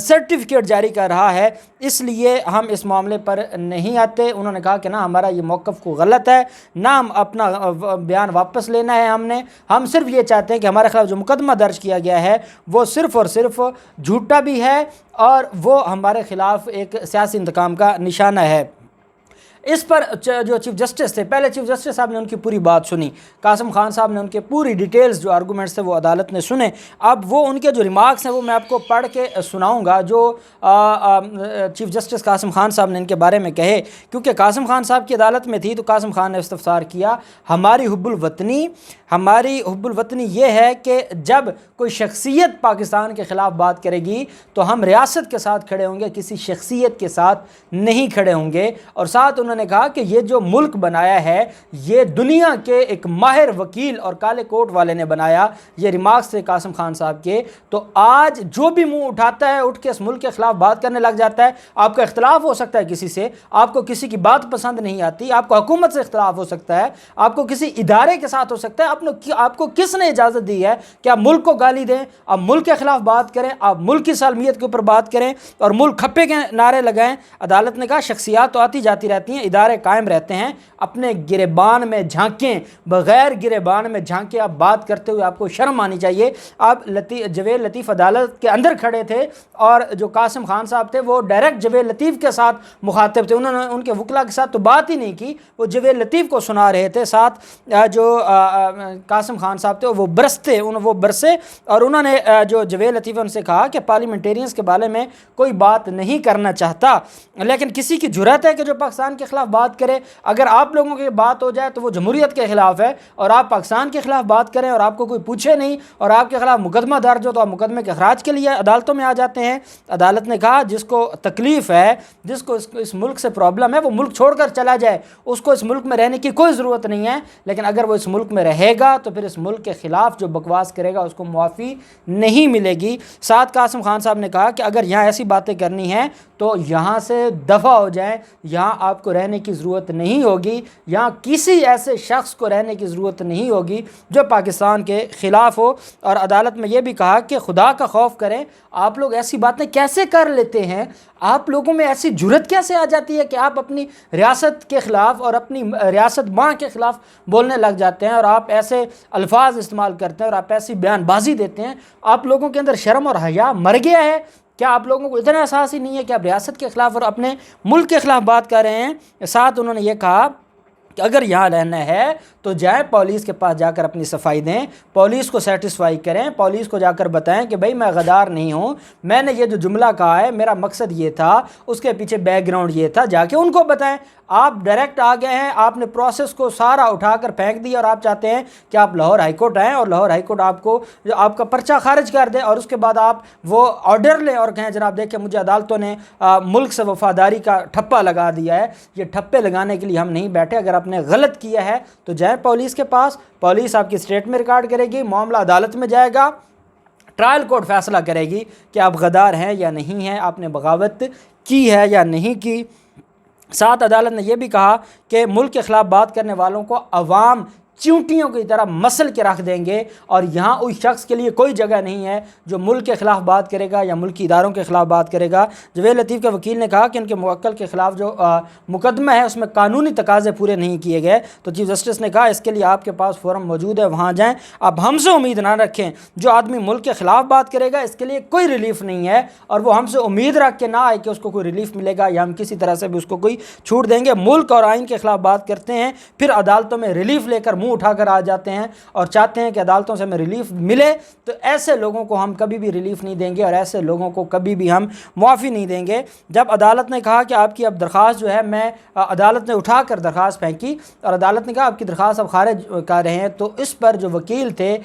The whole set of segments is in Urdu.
سرٹیفکیٹ جاری کر رہا ہے، اس لیے ہم اس معاملے پر نہیں آتے۔ انہوں نے کہا کہ نہ ہمارا یہ موقف کو غلط ہے، نہ ہم اپنا بیان واپس لینا ہے، ہم صرف یہ چاہتے ہیں کہ ہمارے خلاف جو مقدمہ درج کیا گیا ہے وہ صرف اور صرف جھوٹا بھی ہے اور وہ ہمارے خلاف ایک سیاسی انتقام کا نشانہ ہے۔ اس پر جو چیف جسٹس تھے، پہلے چیف جسٹس صاحب نے ان کی پوری بات سنی، قاسم خان صاحب نے ان کے پوری ڈیٹیلز جو آرگومنٹس تھے وہ عدالت نے سنے۔ اب وہ ان کے جو ریمارکس ہیں وہ میں آپ کو پڑھ کے سناؤں گا جو چیف جسٹس قاسم خان صاحب نے ان کے بارے میں کہے، کیونکہ قاسم خان صاحب کی عدالت میں تھی تو قاسم خان نے استفسار کیا، ہماری حب الوطنی یہ ہے کہ جب کوئی شخصیت پاکستان کے خلاف بات کرے گی تو ہم ریاست کے ساتھ کھڑے ہوں گے، کسی شخصیت کے ساتھ نہیں کھڑے ہوں گے۔ اور ساتھ انہوں نے کہا کہ یہ جو ملک بنایا ہے یہ دنیا کے ایک ماہر وکیل اور کالے کوٹ والے نے بنایا۔ یہ ریمارکس تھے قاسم خان صاحب کے۔ تو آج جو بھی منہ اٹھاتا ہے اٹھ کے اس ملک کے خلاف بات کرنے لگ جاتا ہے۔ آپ کا اختلاف ہو سکتا ہے کسی سے، آپ کو کسی کی بات پسند نہیں آتی، آپ کو حکومت سے اختلاف ہو سکتا ہے، آپ کو کسی ادارے کے ساتھ ہو سکتا ہے، آپ کو کس نے اجازت دی ہے کہ آپ ملک کو گالی دیں، آپ ملک کے خلاف بات کریں، آپ ملک کی سالمیت کے اوپر بات کریں اور ملک کھپے کے نعرے لگائیں؟ عدالت نے کہا شخصیات تو آتی جاتی رہتی ہیں، ادارے قائم رہتے ہیں، اپنے گریبان میں جھانکیں، بغیر گریبان میں جھانکیں، آپ بات کرتے ہوئے آپ کو شرم آنی چاہیے۔ آپ جویل لطیف عدالت کے اندر کھڑے تھے اور جو قاسم خان صاحب تھے وہ ڈائریکٹ جویل لطیف کے ساتھ مخاطب تھے، انہوں نے ان کے وکلا کے ساتھ تو بات ہی نہیں کی، وہ جویل لطیف کو سنا رہے تھے۔ ساتھ جو قاسم خان صاحب تھے وہ برسے اور انہوں نے جو جویل لطیف ان سے کہا کہ پارلیمنٹیرینز کے بارے میں کوئی بات نہیں کرنا چاہتا، لیکن کسی کی جرأت ہے کہ جو پاکستان کے خلاف بات کرے۔ اگر آپ لوگوں کی بات ہو جائے تو وہ جمہوریت کے خلاف ہے، اور آپ پاکستان کے خلاف بات کریں اور آپ کو کوئی پوچھے نہیں اور آپ کے خلاف مقدمہ درج ہو تو آپ مقدمے کے اخراج کے لیے عدالتوں میں آ جاتے ہیں۔ عدالت نے کہا جس کو تکلیف ہے، جس کو اس ملک سے پرابلم ہے وہ ملک چھوڑ کر چلا جائے، اس کو اس ملک میں رہنے کی کوئی ضرورت نہیں ہے، لیکن اگر وہ اس ملک میں رہے گا تو پھر اس ملک کے خلاف جو بکواس کرے گا اس کو معافی نہیں ملے گی۔ ساتھ قاسم خان صاحب نے کہا کہ اگر یہاں ایسی باتیں کرنی ہیں تو یہاں سے دفع ہو جائیں، یہاں آپ کو رہنے کی ضرورت نہیں ہوگی، یہاں کسی ایسے شخص کو رہنے کی ضرورت نہیں ہوگی جو پاکستان کے خلاف ہو۔ اور عدالت میں یہ بھی کہا کہ خدا کا خوف کریں، آپ لوگ ایسی باتیں کیسے کر لیتے ہیں، آپ لوگوں میں ایسی جرأت کیسے آ جاتی ہے کہ آپ اپنی ریاست کے خلاف اور اپنی ریاست ماں کے خلاف بولنے لگ جاتے ہیں اور آپ ایسے الفاظ استعمال کرتے ہیں اور آپ ایسی بیان بازی دیتے ہیں؟ آپ لوگوں کے اندر شرم اور حیا مر گیا ہے کیا؟ آپ لوگوں کو اتنا احساس ہی نہیں ہے کہ آپ ریاست کے خلاف اور اپنے ملک کے خلاف بات کر رہے ہیں؟ ساتھ انہوں نے یہ کہا کہ اگر یہاں رہنا ہے تو جائیں پولیس کے پاس جا کر اپنی صفائی دیں، پولیس کو سیٹسفائی کریں، پولیس کو جا کر بتائیں کہ بھائی میں غدار نہیں ہوں، میں نے یہ جو جملہ کہا ہے میرا مقصد یہ تھا، اس کے پیچھے بیک گراؤنڈ یہ تھا، جا کے ان کو بتائیں۔ آپ ڈائریکٹ آ گئے ہیں، آپ نے پروسیس کو سارا اٹھا کر پھینک دیا اور آپ چاہتے ہیں کہ آپ لاہور ہائی کورٹ آئیں اور لاہور ہائی کورٹ آپ کا پرچہ خارج کر دے اور اس کے بعد آپ وہ آرڈر لیں اور کہیں جناب دیکھیں مجھے عدالتوں نے ملک سے وفاداری کا ٹھپا لگا دیا ہے۔ یہ ٹھپے لگانے کے لیے ہم نہیں بیٹھے، اگر آپ نے غلط کیا ہے تو جائیں پولیس کے پاس، پولیس آپ کی اسٹیٹمنٹ ریکارڈ کرے گی، معاملہ عدالت میں جائے گا، ٹرائل کورٹ فیصلہ کرے گی کہ آپ غدار ہیں یا نہیں ہیں، آپ نے بغاوت کی ہے یا نہیں کی۔ ساتھ عدالت نے یہ بھی کہا کہ ملک کے خلاف بات کرنے والوں کو عوام چیونٹیوں کی طرح مسل کے رکھ دیں گے اور یہاں اس شخص کے لیے کوئی جگہ نہیں ہے جو ملک کے خلاف بات کرے گا یا ملکی اداروں کے خلاف بات کرے گا۔ جویل لطیف کے وکیل نے کہا کہ ان کے موکل کے خلاف جو مقدمہ ہے اس میں قانونی تقاضے پورے نہیں کیے گئے، تو چیف جسٹس نے کہا اس کے لیے آپ کے پاس فورم موجود ہے، وہاں جائیں، اب ہم سے امید نہ رکھیں، جو آدمی ملک کے خلاف بات کرے گا اس کے لیے کوئی ریلیف نہیں ہے اور وہ ہم سے امید رکھ کے نہ آئے کہ اس کو کوئی ریلیف ملے گا یا ہم کسی طرح سے بھی اس کو کوئی چھوٹ دیں گے۔ ملک اور آئین کے خلاف بات کرتے ہیں پھر عدالتوں میں ریلیف لے کر منہ اٹھا کر آ جاتے ہیں اور چاہتے ہیں کہ عدالتوں سے ہمیں ریلیف ملے، تو ایسے لوگوں کو ہم کبھی بھی ریلیف نہیں دیں گے اور ایسے لوگوں کو کبھی بھی ہم معافی نہیں دیں گے۔ جب عدالت نے کہا کہ آپ کی اب درخواست جو ہے عدالت نے اٹھا کر درخواست پھینکی اور عدالت نے کہا آپ کی درخواست اب خارج کر رہے ہیں، تو اس پر جو وکیل تھے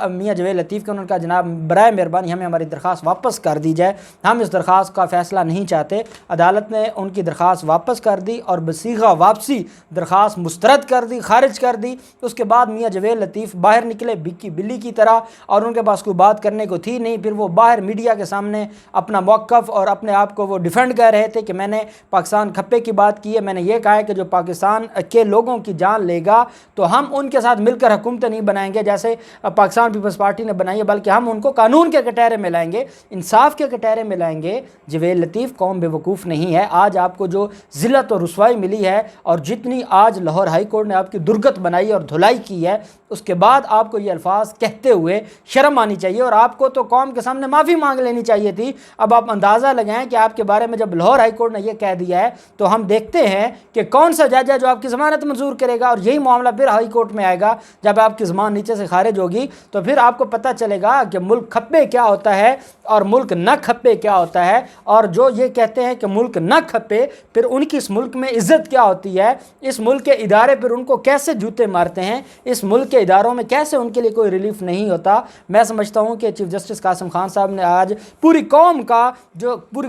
میاں جویل لطیف کے، انہوں نے کہا جناب برائے مہربانی ہمیں ہماری درخواست واپس کر دی جائے، ہم اس درخواست کا فیصلہ نہیں چاہتے۔ عدالت نے ان کی درخواست واپس کر دی اور بصیغہ واپسی درخواست مسترد کر دی، خارج کر دی اس کے بعد میاں جویل لطیف باہر نکلے بکی بلی کی طرح، اور ان کے پاس کوئی بات کرنے کو تھی نہیں۔ پھر وہ باہر میڈیا کے سامنے اپنا موقف اور اپنے آپ کو وہ ڈیفینڈ کر رہے تھے کہ میں نے پاکستان کھپے کی بات کی ہے، میں نے یہ کہا ہے کہ جو پاکستان کے لوگوں کی جان لے گا تو ہم ان کے ساتھ مل کر حکومتیں نہیں بنائیں گے جیسے پاکستان پیپلز پارٹی نے بنائی ہے، بلکہ ہم ان کو قانون کے کٹہرے میں لائیں گے، انصاف کے کٹہرے میں لائیں گے۔ جویل لطیف قوم بے وقوف نہیں ہے۔ آج آپ کو جو ذلت اور رسوائی ملی ہے اور جتنی آج لاہور ہائی کورٹ نے آپ کی درگت بنائی اور دھلائی کی ہے، اس کے بعد آپ کو یہ الفاظ کہتے ہوئے شرم آنی چاہیے، اور آپ کو تو قوم کے سامنے معافی مانگ لینی چاہیے تھی۔ اب آپ اندازہ لگائیں کہ آپ کے بارے میں جب لاہور ہائی کورٹ نے یہ کہہ دیا ہے تو ہم دیکھتے ہیں کہ کون سا جج ہے جو آپ کی ضمانت منظور کرے گا، اور یہی معاملہ پھر ہائی کورٹ میں آئے گا جب آپ کی ضمانت نیچے سے خارج ہوگی، تو پھر آپ کو پتہ چلے گا کہ ملک کھپے کیا ہوتا ہے اور ملک نہ کھپے کیا ہوتا ہے۔ اور جو یہ کہتے ہیں کہ ملک نہ کھپے، پھر ان کی اس ملک میں عزت کیا ہوتی ہے، اس ملک کے ادارے پھر ان کو کیسے جوتے مارتے ہیں، اس ملک کے اداروں میں کیسے ان کے لیے کوئی ریلیف نہیں ہوتا۔ میں سمجھتا ہوں کہ چیف جسٹس قاسم خان صاحب نے آج پوری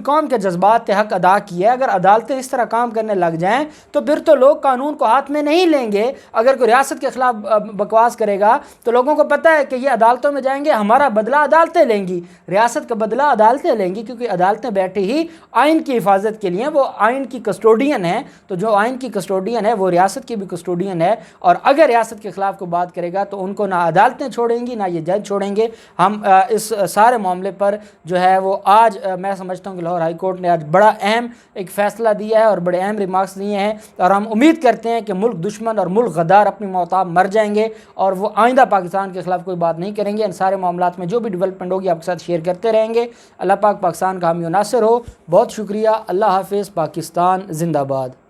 قوم کے جذبات کے حق ادا کیا ہے۔ اگر عدالتیں اس طرح کام کرنے لگ جائیں تو پھر تو لوگ قانون کو ہاتھ میں نہیں لیں گے۔ اگر کوئی ریاست کے خلاف بکواس کرے گا تو لوگوں کو پتہ ہے کہ یہ عدالتوں میں جائیں گے، ہمارا بدلہ عدالتیں لیں گی، ریاست کا بدلہ عدالتیں لیں گی، کیونکہ عدالتیں بیٹھی ہی آئین کی حفاظت کے لیے، وہ آئین کی کسٹوڈین ہیں۔ تو جو آئین کی کسٹوڈین ہے وہ ریاست کی بھی کسٹوڈین ہے، اور اگر ریاست کے خلاف کوئی بات کرے گا تو ان کو نہ عدالتیں چھوڑیں گی نہ یہ جج چھوڑیں گے۔ ہم اس سارے معاملے پر جو ہے وہ آج میں سمجھتا ہوں کہ لاہور ہائی کورٹ نے آج بڑا اہم ایک فیصلہ دیا ہے اور بڑے اہم ریمارکس دیے ہیں، اور ہم امید کرتے ہیں کہ ملک دشمن اور ملک غدار اپنی موتاب مر جائیں گے اور وہ آئندہ پاکستان کے خلاف کوئی بات نہیں کریں گے۔ ان سارے معاملات میں جو بھی ڈیولپمنٹ ہوگی آپ کے ساتھ شیئر کرتے رہیں گے۔ اللہ پاک پاکستان کا حامی و ناصر ہو۔ بہت شکریہ۔ اللہ حافظ۔ پاکستان زندہ باد۔